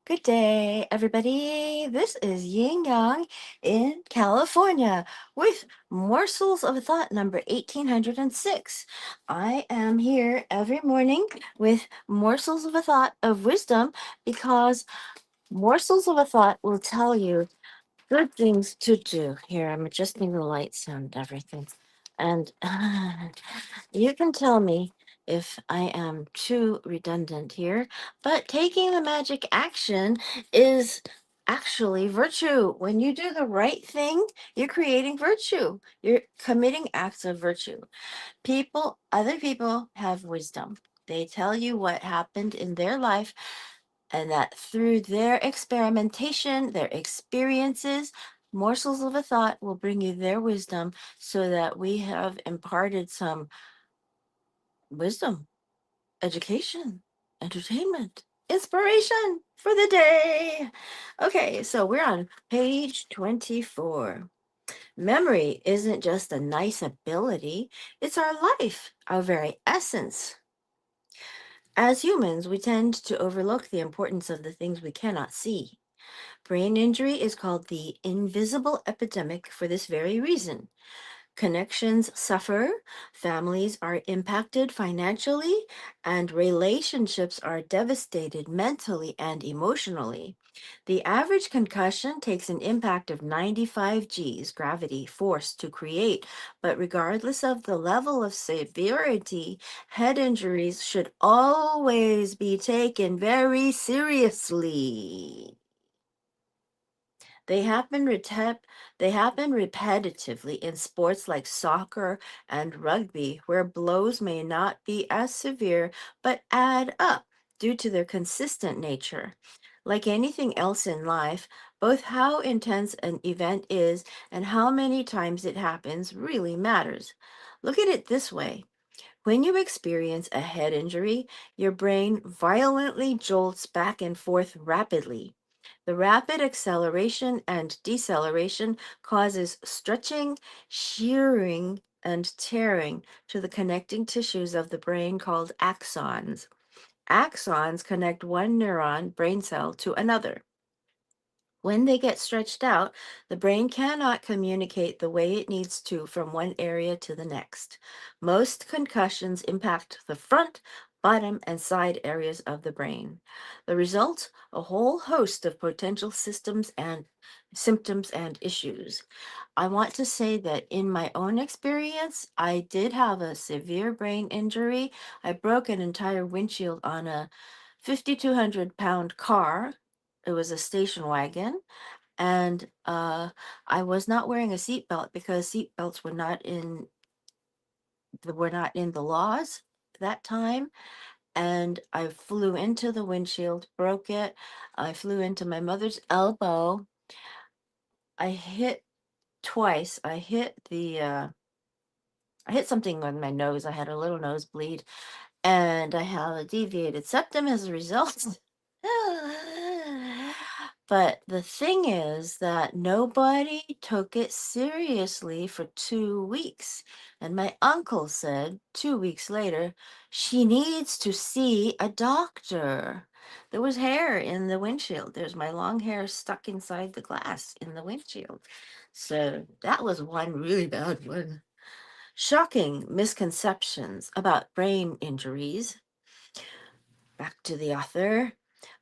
Good day, everybody. This is Yin Yang in California with Morsels of Thought number 1806. I am here every morning with morsels of a thought of wisdom because morsels of a thought will tell you good things to do. Here, I'm adjusting the lights and everything. And you can tell me if I am too redundant here, but taking the magic action is actually virtue. When you do the right thing, you're creating virtue. You're committing acts of virtue. Other people have wisdom. They tell you what happened in their life, and that through their experimentation, their experiences, morsels of a thought will bring you their wisdom so that we have imparted some wisdom, education, entertainment, inspiration for the day. Okay, so we're on page 24. Memory isn't just a nice ability, it's our life, our very essence. As humans, we tend to overlook the importance of the things we cannot see. Brain injury is called the invisible epidemic for this very reason. Connections suffer, families are impacted financially, and relationships are devastated mentally and emotionally. The average concussion takes an impact of 95 Gs, gravity, force, to create, but regardless of the level of severity, head injuries should always be taken very seriously. They happen, they happen repetitively in sports like soccer and rugby, where blows may not be as severe but add up due to their consistent nature. Like anything else in life, both how intense an event is and how many times it happens really matters. Look at it this way. When you experience a head injury, your brain violently jolts back and forth rapidly. The rapid acceleration and deceleration causes stretching, shearing, and tearing to the connecting tissues of the brain called axons. Axons connect one neuron brain cell to another. When they get stretched out, the brain cannot communicate the way it needs to from one area to the next. Most concussions impact the front, bottom, and side areas of the brain. The result, a whole host of potential systems and symptoms and issues. I want to say that in my own experience, I did have a severe brain injury. I broke an entire windshield on a 5,200-pound car. It was a station wagon, and I was not wearing a seatbelt because seatbelts were not in the laws that time. And I flew into the windshield, broke it. I flew into my mother's elbow. I hit twice. I hit something on my nose. I had a little nosebleed, and I have a deviated septum as a result. But the thing is that nobody took it seriously for 2 weeks. And my uncle said 2 weeks later, she needs to see a doctor. There was hair in the windshield. There's my long hair stuck inside the glass in the windshield. So that was one really bad one. Shocking misconceptions about brain injuries. Back to the author.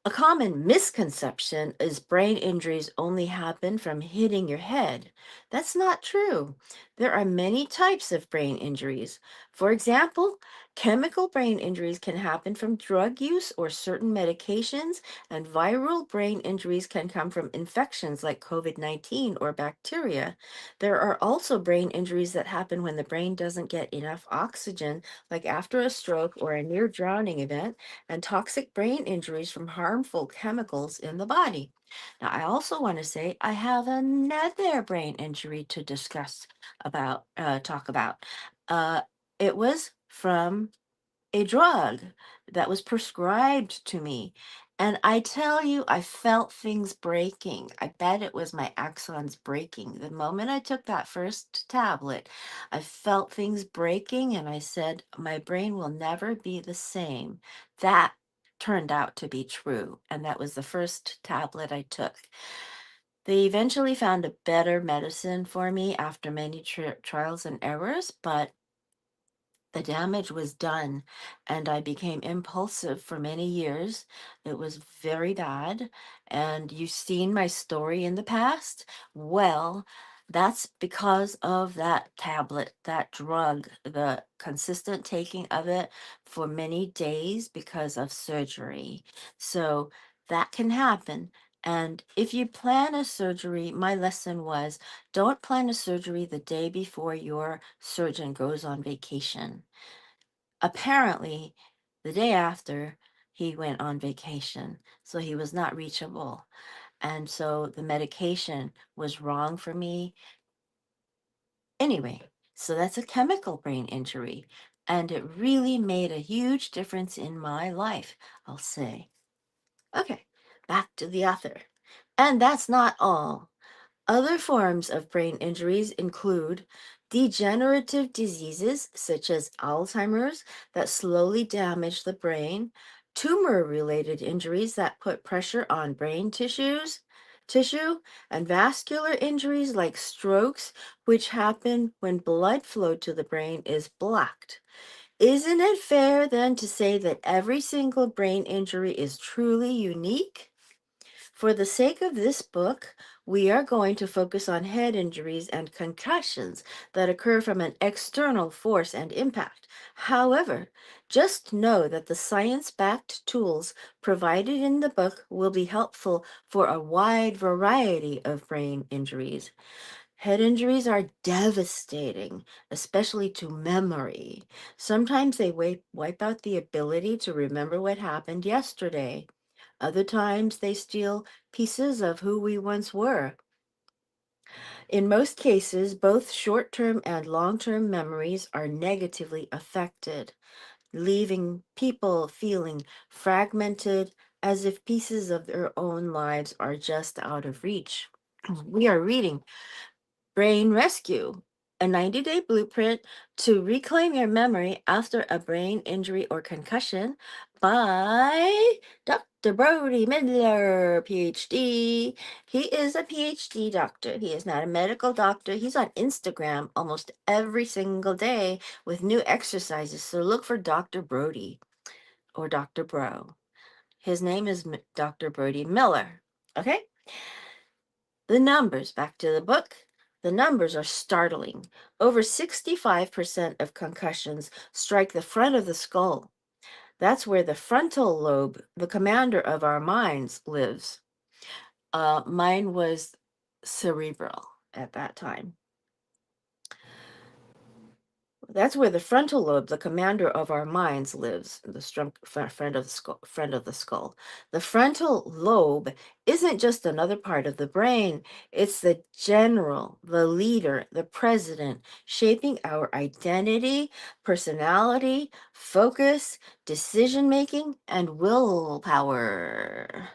A common misconception is brain injuries only happen from hitting your head. That's not true. There are many types of brain injuries. For example, chemical brain injuries can happen from drug use or certain medications, and viral brain injuries can come from infections like COVID-19 or bacteria. There are also brain injuries that happen when the brain doesn't get enough oxygen, like after a stroke or a near drowning event, and toxic brain injuries from harmful chemicals in the body. Now, I also want to say I have another brain injury to talk about. Uh, it was from a drug that was prescribed to me. And I tell you, I felt things breaking. I bet it was my axons breaking. The moment I took that first tablet, I felt things breaking, and I said, my brain will never be the same. That turned out to be true. And that was the first tablet I took. They eventually found a better medicine for me after many trials and errors, but the damage was done and I became impulsive for many years. It was very bad. And you've seen my story in the past. Well, that's because of that tablet, that drug, the consistent taking of it for many days because of surgery. So that can happen. And if you plan a surgery, my lesson was don't plan a surgery the day before your surgeon goes on vacation. Apparently, the day after, he went on vacation, so he was not reachable. And so the medication was wrong for me. Anyway, so that's a chemical brain injury. And it really made a huge difference in my life, I'll say. Okay, back to the author. And that's not all. Other forms of brain injuries include degenerative diseases such as Alzheimer's that slowly damage the brain, tumor-related injuries that put pressure on brain tissue, and vascular injuries like strokes, which happen when blood flow to the brain is blocked. Isn't it fair then to say that every single brain injury is truly unique? For the sake of this book, we are going to focus on head injuries and concussions that occur from an external force and impact. However, just know that the science-backed tools provided in the book will be helpful for a wide variety of brain injuries. Head injuries are devastating, especially to memory. Sometimes they wipe out the ability to remember what happened yesterday. Other times they steal pieces of who we once were. In most cases, both short-term and long-term memories are negatively affected, leaving people feeling fragmented as if pieces of their own lives are just out of reach. We are reading Brain Rescue, a 90-day blueprint to reclaim your memory after a brain injury or concussion by Dr. Brody Midler, Ph.D. He is a Ph.D. doctor. He is not a medical doctor. He's on Instagram almost every single day with new exercises. So look for Dr. Brody or Dr. Bro. His name is Dr. Brody Miller. Okay? The numbers, back to the book. The numbers are startling. Over 65% of concussions strike the front of the skull. That's where the frontal lobe, the commander of our minds, lives. Mine was cerebral at that time. That's where the frontal lobe, the commander of our minds, lives, the friend of the skull, friend of the skull. The frontal lobe isn't just another part of the brain. It's the general, the leader, the president, shaping our identity, personality, focus, decision-making, and willpower.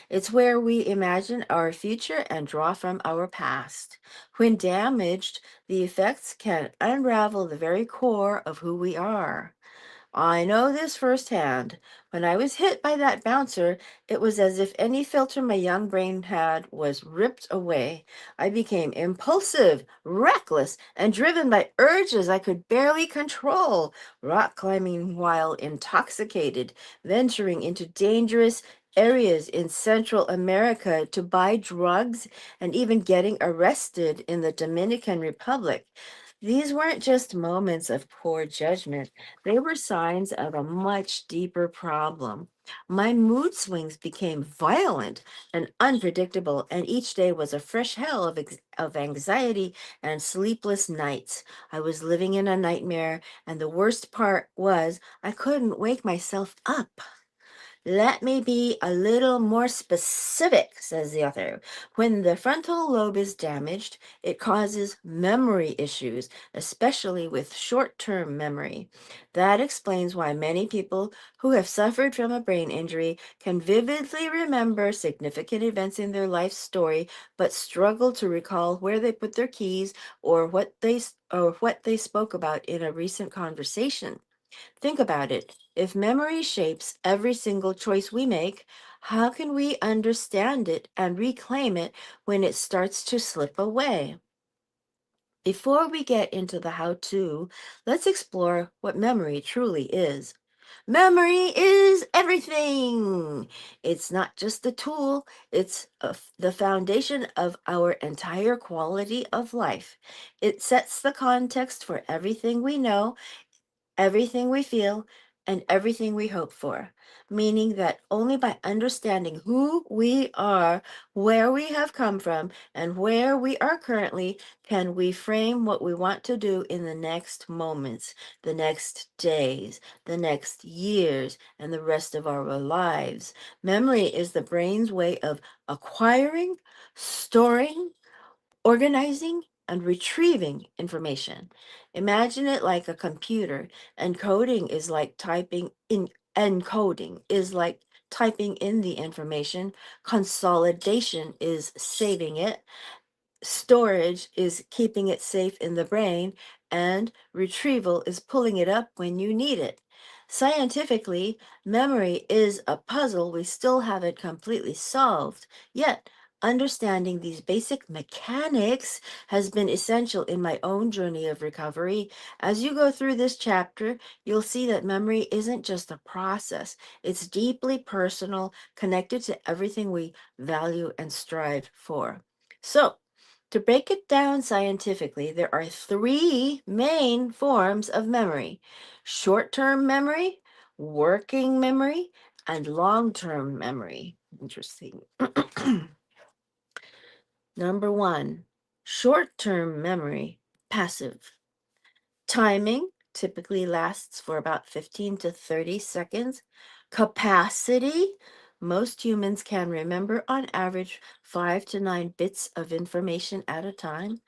It's where we imagine our future and draw from our past. When damaged, the effects can unravel the very core of who we are. I know this firsthand. When I was hit by that bouncer, it was as if any filter my young brain had was ripped away. I became impulsive, reckless, and driven by urges I could barely control, rock climbing while intoxicated, venturing into dangerous areas in Central America to buy drugs, and even getting arrested in the Dominican Republic. These weren't just moments of poor judgment. They were signs of a much deeper problem. My mood swings became violent and unpredictable, and each day was a fresh hell of anxiety and sleepless nights. I was living in a nightmare, and the worst part was I couldn't wake myself up. Let me be a little more specific, says the author. When the frontal lobe is damaged, it causes memory issues, especially with short-term memory. That explains why many people who have suffered from a brain injury can vividly remember significant events in their life story, but struggle to recall where they put their keys or what they spoke about in a recent conversation. Think about it. If memory shapes every single choice we make, how can we understand it and reclaim it when it starts to slip away? Before we get into the how to, let's explore what memory truly is. Memory is everything. It's not just a tool, it's the foundation of our entire quality of life. It sets the context for everything we know, everything we feel, and everything we hope for, meaning that only by understanding who we are, where we have come from, and where we are currently can we frame what we want to do in the next moments, the next days, the next years, and the rest of our lives. Memory is the brain's way of acquiring, storing, organizing, and retrieving information. Imagine it like a computer. Encoding is like typing in the information. Consolidation is saving it. Storage is keeping it safe in the brain, and retrieval is pulling it up when you need it. Scientifically, memory is a puzzle we still haven't completely solved. Yet, understanding these basic mechanics has been essential in my own journey of recovery. As you go through this chapter, you'll see that memory isn't just a process, it's deeply personal, connected to everything we value and strive for. So, to break it down scientifically, there are three main forms of memory: short term memory, working memory, and long term memory. Interesting. Number one, short term memory, passive. Timing typically lasts for about 15 to 30 seconds. Capacity, most humans can remember on average 5 to 9 bits of information at a time.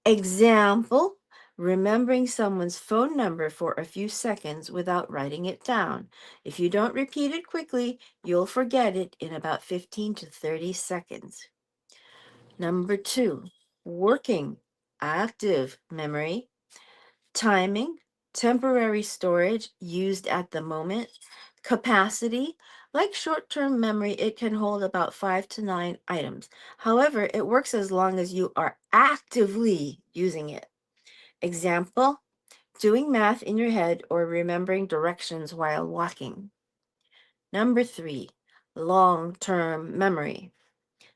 Example, remembering someone's phone number for a few seconds without writing it down. If you don't repeat it quickly, you'll forget it in about 15 to 30 seconds. Number two, working, active memory. Timing, temporary storage used at the moment. Capacity, like short term memory, it can hold about 5 to 9 items. However, it works as long as you are actively using it. Example, doing math in your head or remembering directions while walking. Number three, long term memory.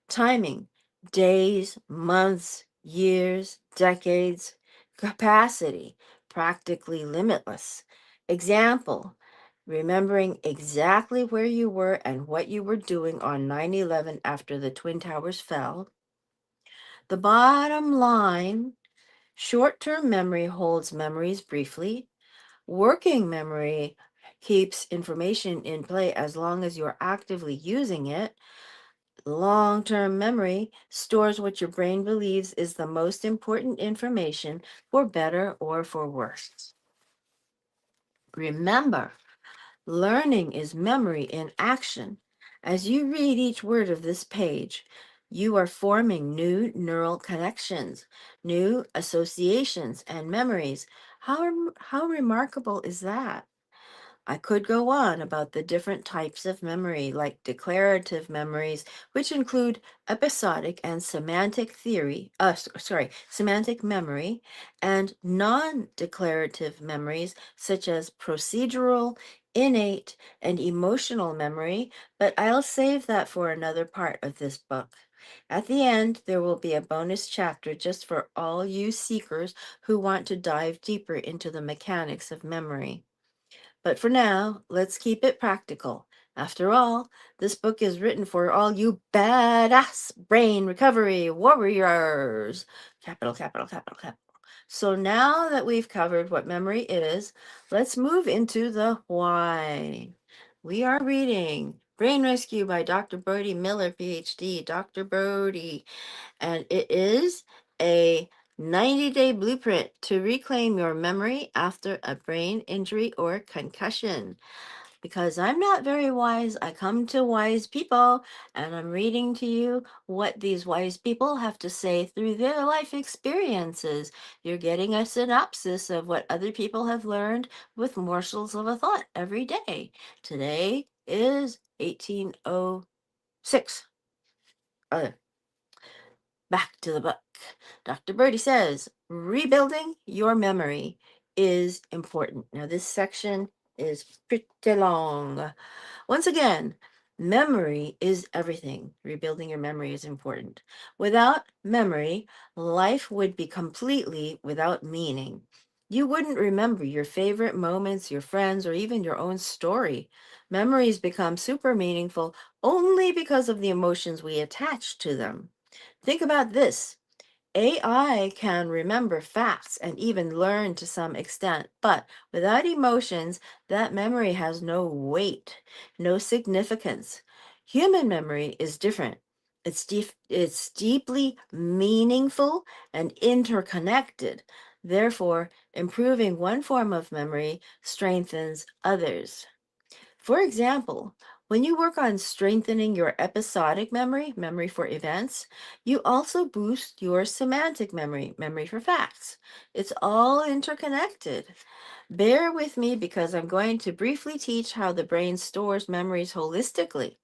Timing, days, months, years, decades. Capacity, practically limitless. Example, remembering exactly where you were and what you were doing on 9/11 after the Twin Towers fell. The bottom line, short term memory holds memories briefly. Working memory keeps information in play as long as you're actively using it. Long term memory stores what your brain believes is the most important information, for better or for worse. Remember, learning is memory in action. As you read each word of this page, you are forming new neural connections, new associations, and memories. How remarkable is that? I could go on about the different types of memory, like declarative memories, which include episodic and semantic semantic memory, and non-declarative memories, such as procedural, innate, and emotional memory, but I'll save that for another part of this book. At the end, there will be a bonus chapter just for all you seekers who want to dive deeper into the mechanics of memory. But for now, let's keep it practical. After all, this book is written for all you badass brain recovery warriors. Capital, capital, capital, capital. So now that we've covered what memory is, let's move into the why. We are reading Brain Rescue by Dr. Brody Miller, Ph.D. Dr. Brody, and it is a 90-day blueprint to reclaim your memory after a brain injury or concussion. Because I'm not very wise, I come to wise people, and I'm reading to you what these wise people have to say through their life experiences. You're getting a synopsis of what other people have learned with morsels of a thought every day. Today is 1806. Back to the book. Dr. Brody says rebuilding your memory is important. Now, this section is pretty long. Once again, memory is everything. Rebuilding your memory is important. Without memory, life would be completely without meaning. You wouldn't remember your favorite moments, your friends, or even your own story. Memories become super meaningful only because of the emotions we attach to them. Think about this. AI can remember facts and even learn to some extent, but without emotions, that memory has no weight, no significance. Human memory is different. It's deeply meaningful and interconnected. Therefore, improving one form of memory strengthens others. For example, when you work on strengthening your episodic memory, memory for events, you also boost your semantic memory, memory for facts. It's all interconnected. Bear with me because I'm going to briefly teach how the brain stores memories holistically.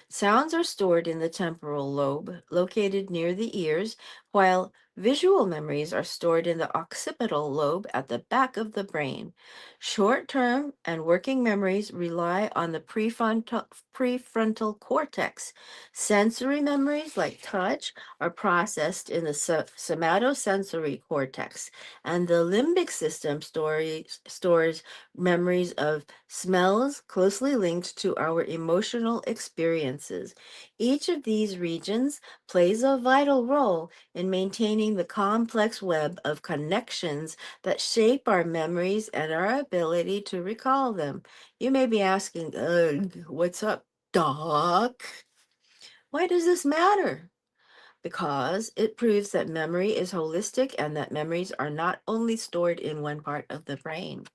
Sounds are stored in the temporal lobe, located near the ears, while visual memories are stored in the occipital lobe at the back of the brain. Short term and working memories rely on the prefrontal cortex. Sensory memories, like touch, are processed in the somatosensory cortex, and the limbic system stores memories of smells closely linked to our emotional experiences. Each of these regions plays a vital role in maintaining the complex web of connections that shape our memories and our ability to recall them. You may be asking, ugh, what's up, Doc? Why does this matter? Because it proves that memory is holistic and that memories are not only stored in one part of the brain.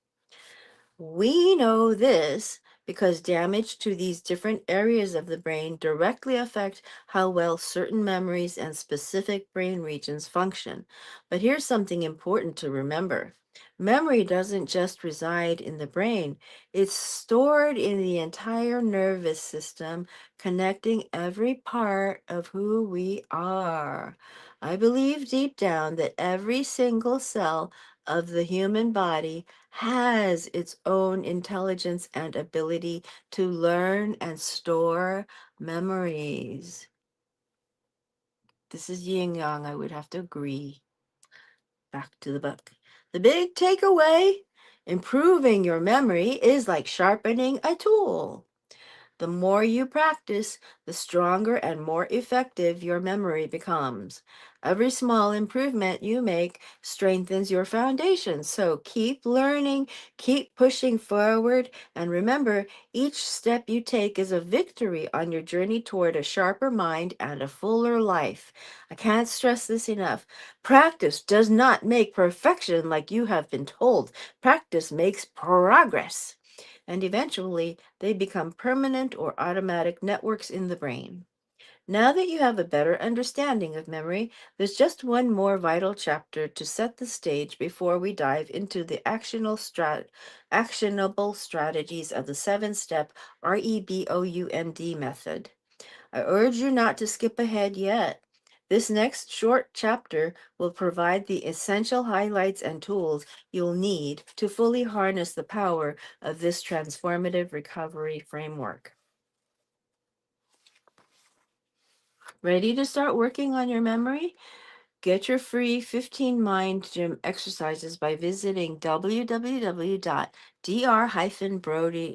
We know this because damage to these different areas of the brain directly affect how well certain memories and specific brain regions function. But here's something important to remember. Memory doesn't just reside in the brain, it's stored in the entire nervous system, connecting every part of who we are. I believe deep down that every single cell of the human body has its own intelligence and ability to learn and store memories. This is yin yang, I would have to agree. Back to the book. The big takeaway: improving your memory is like sharpening a tool. The more you practice, the stronger and more effective your memory becomes. Every small improvement you make strengthens your foundation. So keep learning, keep pushing forward, and remember, each step you take is a victory on your journey toward a sharper mind and a fuller life. I can't stress this enough. Practice does not make perfection like you have been told. Practice makes progress, and eventually they become permanent or automatic networks in the brain. Now that you have a better understanding of memory, there's just one more vital chapter to set the stage before we dive into the actionable strategies of the 7-step REBOUND method. I urge you not to skip ahead yet. This next short chapter will provide the essential highlights and tools you'll need to fully harness the power of this transformative recovery framework. Ready to start working on your memory? Get your free 15 mind gym exercises by visiting www.dr-brody,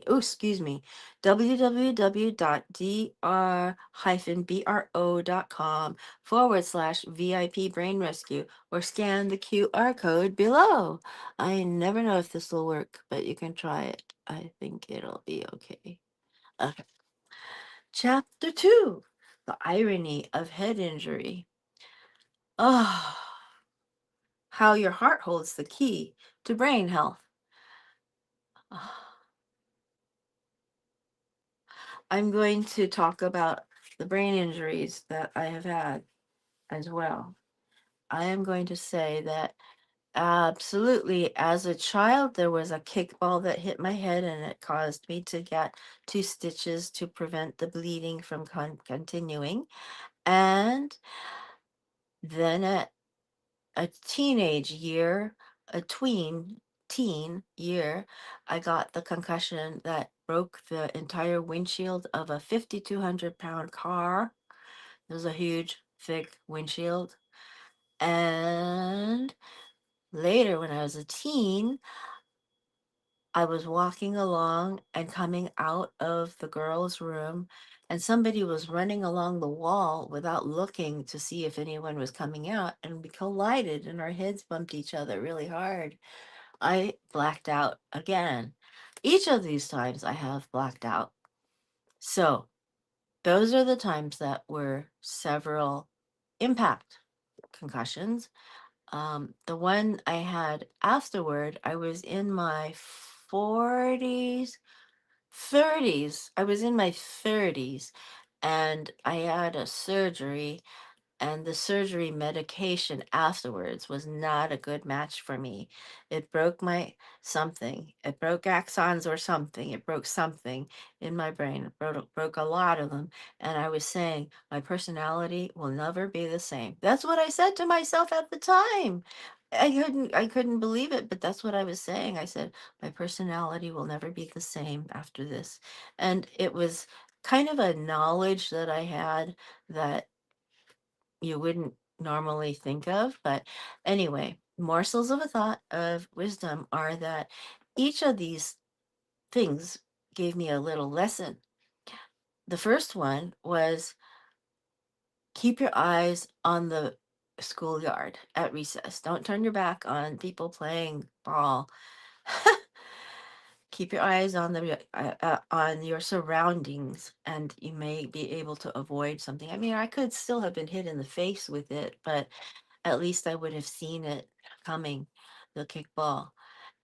oh, excuse me, www.dr-bro.com/VIP brain rescue, or scan the QR code below. I never know if this will work, but you can try it. I think it'll be okay. Okay. Chapter 2: The Irony of Head Injury. Oh, how your heart holds the key to brain health. I'm going to talk about the brain injuries that I have had as well. I am going to say that absolutely, as a child, there was a kickball that hit my head and it caused me to get 2 stitches to prevent the bleeding from continuing. And then at a teenage year, a teen year, I got the concussion that broke the entire windshield of a 5,200 pound car. It was a huge, thick windshield. And later, when I was a teen, I was walking along and coming out of the girls' room, and somebody was running along the wall without looking to see if anyone was coming out, and we collided, and our heads bumped each other really hard. I blacked out again. Each of these times I have blacked out. So, those are the times that were several impact concussions. The one I had afterward, I was in my 40s, 30s. I was in my 30s and I had a surgery, and the surgery medication afterwards was not a good match for me. It broke my something. It broke axons or something. It broke something in my brain. It broke a lot of them. And I was saying, my personality will never be the same. That's what I said to myself at the time. I couldn't believe it, but that's what I was saying. I said, my personality will never be the same after this. And it was kind of a knowledge that I had that you wouldn't normally think of. But anyway, morsels of a thought of wisdom are that each of these things gave me a little lesson. The first one was keep your eyes on the schoolyard at recess. Don't turn your back on people playing ball. Keep your eyes on the on your surroundings, and you may be able to avoid something. I mean, I could still have been hit in the face with it, but at least I would have seen it coming, the kickball.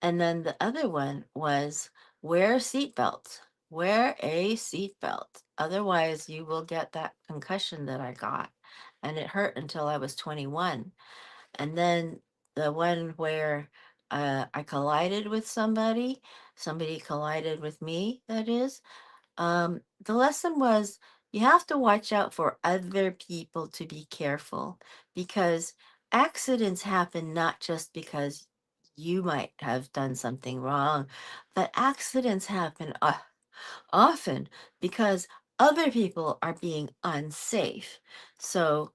And then the other one was wear seatbelts. Wear a seatbelt. Otherwise, you will get that concussion that I got. And it hurt until I was 21. And then the one where I collided with somebody collided with me, that is. The lesson was you have to watch out for other people to be careful, because accidents happen not just because you might have done something wrong, but accidents happen often because other people are being unsafe. So,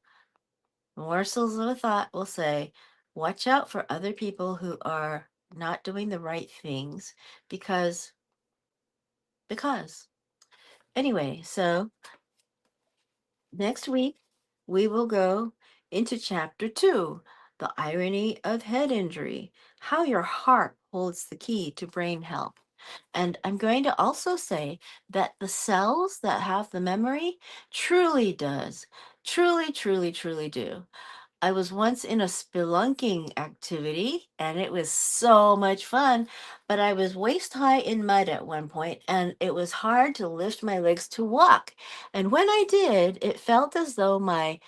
morsels of a thought will say, watch out for other people who are not doing the right things because, because. Anyway, so next week, we will go into chapter 2, the irony of head injury, how your heart holds the key to brain health. And I'm going to also say that the cells that have the memory truly does, truly do. I was once in a spelunking activity and it was so much fun, but I was waist high in mud at one point and it was hard to lift my legs to walk. And when I did, it felt as though my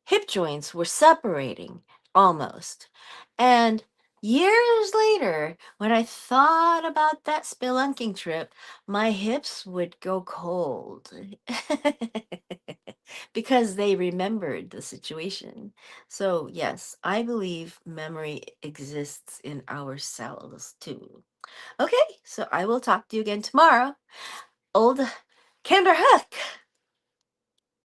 hip joints were separating almost. And years later, when I thought about that spelunking trip, my hips would go cold because they remembered the situation. So, yes, I believe memory exists in our cells too. Okay, so I will talk to you again tomorrow. Old Kinderhook.